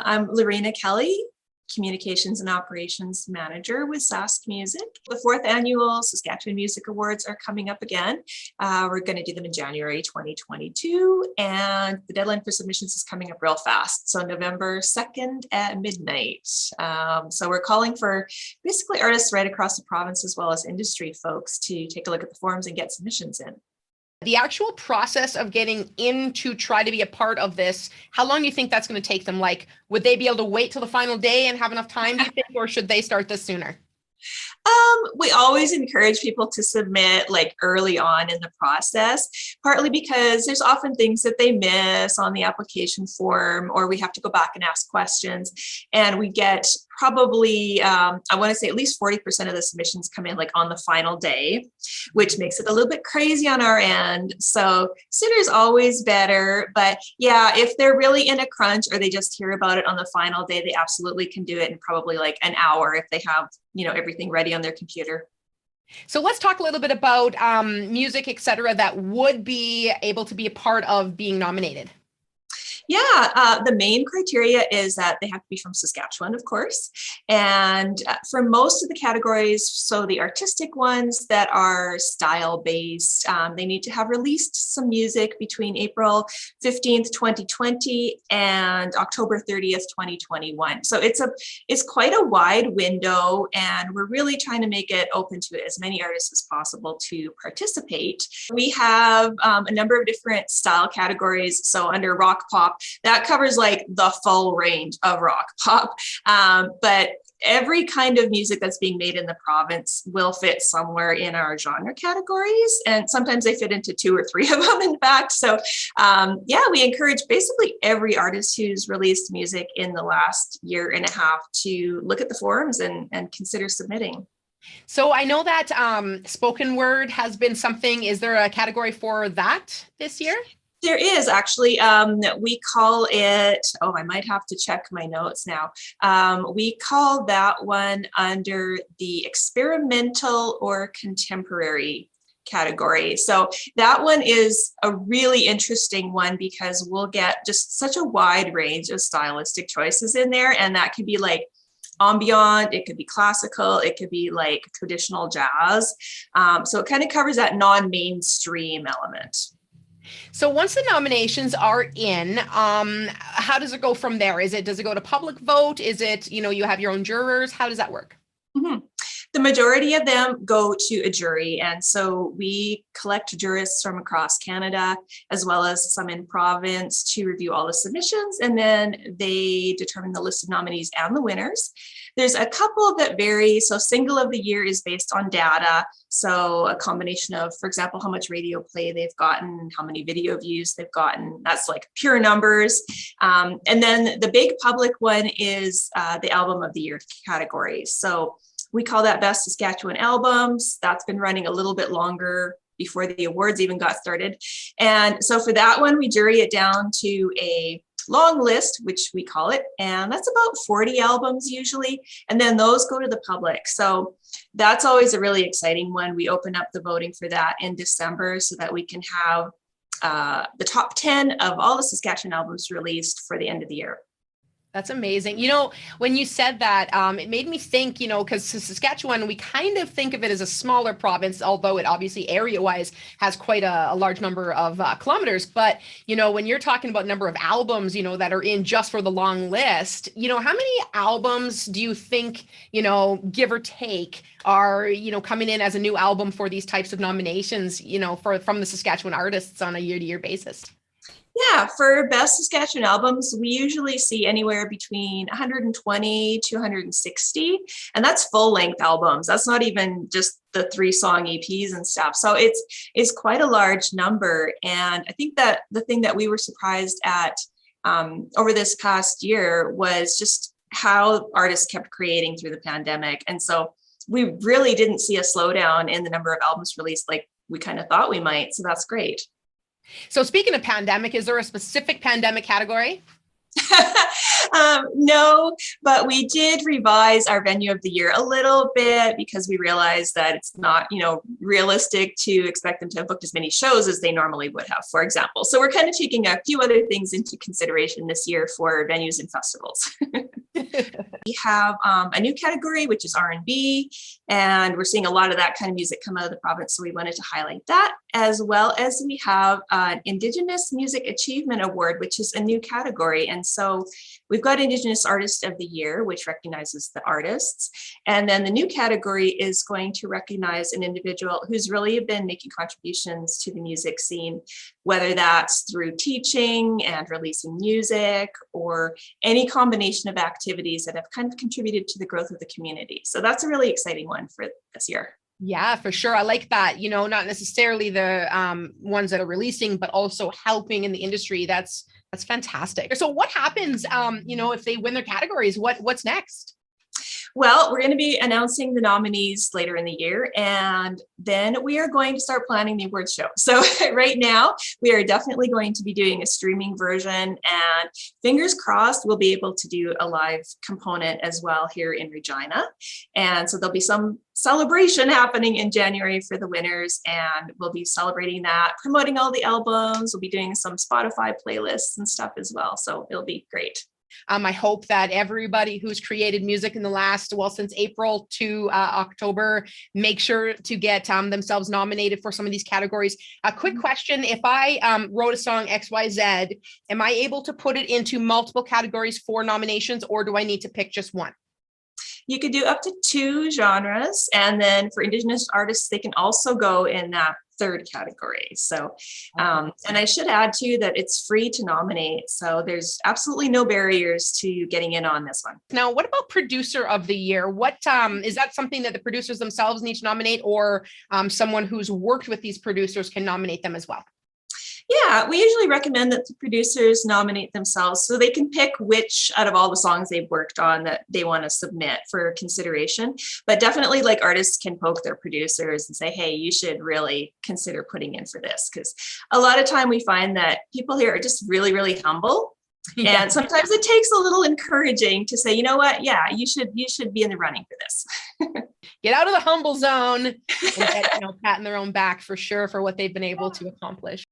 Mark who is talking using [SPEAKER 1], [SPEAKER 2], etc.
[SPEAKER 1] I'm Lorena Kelly, Communications and Operations Manager with SaskMusic. The 4th annual Saskatchewan Music Awards are coming up again. We're going to do them in January 2022, and the deadline for submissions is coming up real fast. So November 2nd at midnight. So we're calling for basically artists right across the province as well as industry folks to take a look at the forums and get submissions in.
[SPEAKER 2] The actual process of getting in to try to be a part of this, how long do you think that's going to take them? Like, would they be able to wait till the final day and have enough time, do you think, or should they start this sooner?
[SPEAKER 1] We always encourage people to submit like early on in the process, partly because there's often things that they miss on the application form, or we have to go back and ask questions. And we get probably, I want to say at least 40% of the submissions come in like on the final day, which makes it a little bit crazy on our end. So sooner is always better. But yeah, if they're really in a crunch or they just hear about it on the final day, they absolutely can do it in probably like an hour if they have, everything ready on their computer.
[SPEAKER 2] So let's talk a little bit about music, et cetera, that would be able to be a part of being nominated.
[SPEAKER 1] Yeah, the main criteria is that they have to be from Saskatchewan, of course. And for most of the categories, so the artistic ones that are style-based, they need to have released some music between April 15th, 2020 and October 30th, 2021. So it's quite a wide window, and we're really trying to make it open to as many artists as possible to participate. We have a number of different style categories. So under rock pop, that covers like the full range of rock pop, but every kind of music that's being made in the province will fit somewhere in our genre categories, and sometimes they fit into 2 or 3 of them, in fact. So yeah, we encourage basically every artist who's released music in the last year and a half to look at the forums and consider submitting.
[SPEAKER 2] So I know that spoken word has been something. Is there a category for that this year?
[SPEAKER 1] There is actually, we call it, I might have to check my notes now. We call that one under the experimental or contemporary category. So that one is a really interesting one because we'll get just such a wide range of stylistic choices in there. And that could be like ambient, it could be classical, it could be like traditional jazz. So it kind of covers that non-mainstream element.
[SPEAKER 2] So once the nominations are in, how does it go from there? Does it go to public vote? Is it, you have your own jurors? How does that work?
[SPEAKER 1] Mm-hmm. The majority of them go to a jury. And so we collect jurists from across Canada, as well as some in province, to review all the submissions. And then they determine the list of nominees and the winners. There's a couple that vary. So single of the year is based on data. So a combination of, for example, how much radio play they've gotten, how many video views they've gotten. That's like pure numbers. And then the big public one is the album of the year category. So we call that Best Saskatchewan Albums. That's been running a little bit longer before the awards even got started. And so for that one, we jury it down to a long list, which we call it, and that's about 40 albums usually. And then those go to the public. So that's always a really exciting one. We open up the voting for that in December so that we can have the top 10 of all the Saskatchewan albums released for the end of the year.
[SPEAKER 2] That's amazing. When you said that, it made me think, because Saskatchewan, we kind of think of it as a smaller province, although it obviously area-wise has quite a large number of kilometers. But, when you're talking about number of albums, that are in just for the long list, how many albums do you think, give or take, are, coming in as a new album for these types of nominations, from the Saskatchewan artists on a year-to-year basis?
[SPEAKER 1] Yeah, for Best Saskatchewan Albums, we usually see anywhere between 120 to 160, and that's full-length albums. That's not even just the 3-song EPs and stuff. So it's quite a large number. And I think that the thing that we were surprised at over this past year was just how artists kept creating through the pandemic. And so we really didn't see a slowdown in the number of albums released like we kind of thought we might. So that's great.
[SPEAKER 2] So speaking of pandemic, is there a specific pandemic category?
[SPEAKER 1] No, but we did revise our venue of the year a little bit because we realized that it's not, realistic to expect them to have booked as many shows as they normally would have, for example. So we're kind of taking a few other things into consideration this year for venues and festivals. We have a new category, which is R&B, and we're seeing a lot of that kind of music come out of the province. So we wanted to highlight that, as well as we have an Indigenous Music Achievement Award, which is a new category. And so we've got Indigenous Artist of the Year, which recognizes the artists. And then the new category is going to recognize an individual who's really been making contributions to the music scene, whether that's through teaching and releasing music or any combination of activities that have kind of contributed to the growth of the community. So that's a really exciting one for this year.
[SPEAKER 2] Yeah, for sure. I like that, not necessarily the ones that are releasing, but also helping in the industry. That's fantastic. So what happens, if they win their categories, what's next?
[SPEAKER 1] Well, we're going to be announcing the nominees later in the year, and then we are going to start planning the award show. So right now, we are definitely going to be doing a streaming version, and fingers crossed, we'll be able to do a live component as well here in Regina. And so there'll be some celebration happening in January for the winners, and we'll be celebrating that, promoting all the albums. We'll be doing some Spotify playlists and stuff as well. So it'll be great.
[SPEAKER 2] I hope that everybody who's created music in the last, since April to October, make sure to get themselves nominated for some of these categories. A quick question: if I wrote a song XYZ, am I able to put it into multiple categories for nominations, or do I need to pick just one?
[SPEAKER 1] You could do up to 2 genres. And then for Indigenous artists, they can also go in that third category. So, and I should add too that it's free to nominate. So there's absolutely no barriers to getting in on this one.
[SPEAKER 2] Now, what about producer of the year? What is that something that the producers themselves need to nominate, or someone who's worked with these producers can nominate them as well?
[SPEAKER 1] Yeah, we usually recommend that the producers nominate themselves so they can pick which out of all the songs they've worked on that they want to submit for consideration. But definitely, like, artists can poke their producers and say, hey, you should really consider putting in for this. Because a lot of time we find that people here are just really, really humble. Yeah. And sometimes it takes a little encouraging to say, you know what? Yeah, you should be in the running for this.
[SPEAKER 2] Get out of the humble zone and get, patting their own back for sure for what they've been able to accomplish.